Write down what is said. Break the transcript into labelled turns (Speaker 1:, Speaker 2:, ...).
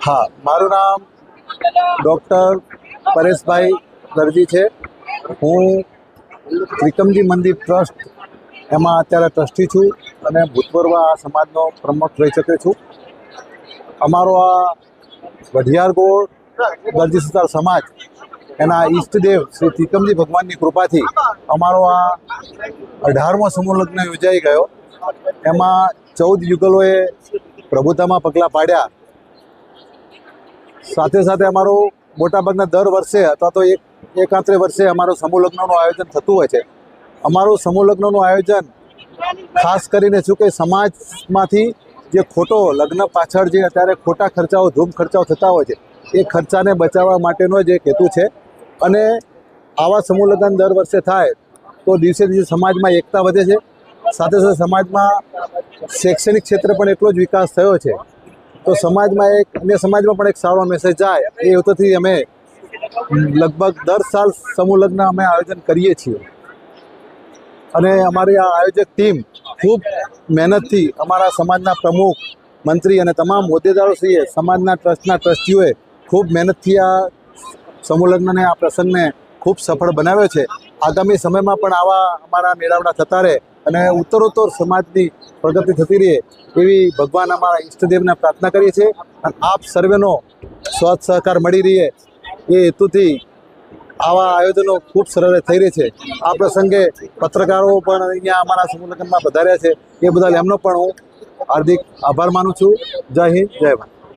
Speaker 1: હા, મારું નામ ડૉક્ટર પરેશભાઈ દરજી છે. હું ત્રિકમજી મંદિર ટ્રસ્ટ એમાં અત્યારે ટ્રસ્ટી છું અને ભૂતપૂર્વ આ સમાજનો પ્રમુખ રહી શકે છું. અમારો આ વઢિયારગોળ દરજી સુતાર સમાજ એના ઈષ્ટદેવ શ્રી ત્રિકમજી ભગવાનની કૃપાથી અમારો આ 18મો સમૂહ લગ્ન યોજાઈ ગયો. એમાં 14 યુગલોએ પ્રભુતામાં પગલાં પાડ્યા. સાથે સાથે અમારું મોટાભાગના દર વર્ષે અથવા તો એકાંતરે વર્ષે અમારું સમૂહ લગ્નનું આયોજન થતું હોય છે. અમારું સમૂહ લગ્નનું આયોજન ખાસ કરીને શું કે સમાજમાંથી જે ખોટો લગ્ન પાછળ જે અત્યારે ખોટા ખર્ચાઓ ધૂમ ખર્ચાઓ થતા હોય છે એ ખર્ચાને બચાવવા માટેનો જ એક હેતુ છે. અને આવા સમૂહ લગ્ન દર વર્ષે થાય તો દિવસે દિવસે સમાજમાં એકતા વધે છે. સાથે સાથે સમાજમાં શૈક્ષણિક ક્ષેત્રે પણ એટલો જ વિકાસ થયો છે. તો સમાજમાં અન્ય સમાજમાં પણ એક સારો મેસેજ જાય એ હેતુથી અમે લગભગ દર સાલ સમૂહ લગ્ન અમે આયોજન કરીએ છીએ. અને અમારી આ આયોજક ટીમ ખૂબ મહેનતથી અમારા સમાજના પ્રમુખ, મંત્રી અને તમામ હોદ્દેદારોશ્રીએ સમાજના ટ્રસ્ટના ટ્રસ્ટીઓએ ખૂબ મહેનતથી આ સમૂહ લગ્નને આ પ્રસંગને ખૂબ સફળ બનાવ્યો છે. આગામી સમયમાં પણ આવા અમારા મેળાવડા થતા રહે અને ઉત્તરોત્તર સમાજની પ્રગતિ થતી રહે એવી ભગવાન અમારા ઈષ્ટદેવને પ્રાર્થના કરીએ છીએ. અને આપ સર્વેનો સાથ સહકાર મળી રહે એ હેતુથી આવા આયોજનો ખૂબ સરળ થઈ રહે છે. આ પ્રસંગે પત્રકારો પણ અહીંયા અમારા સમૂહ લગ્નમાં પધાર્યા છે. એ બદલ એમનો પણ હું હાર્દિક આભાર માનું છું. જય હિન્દ, જય ભારત.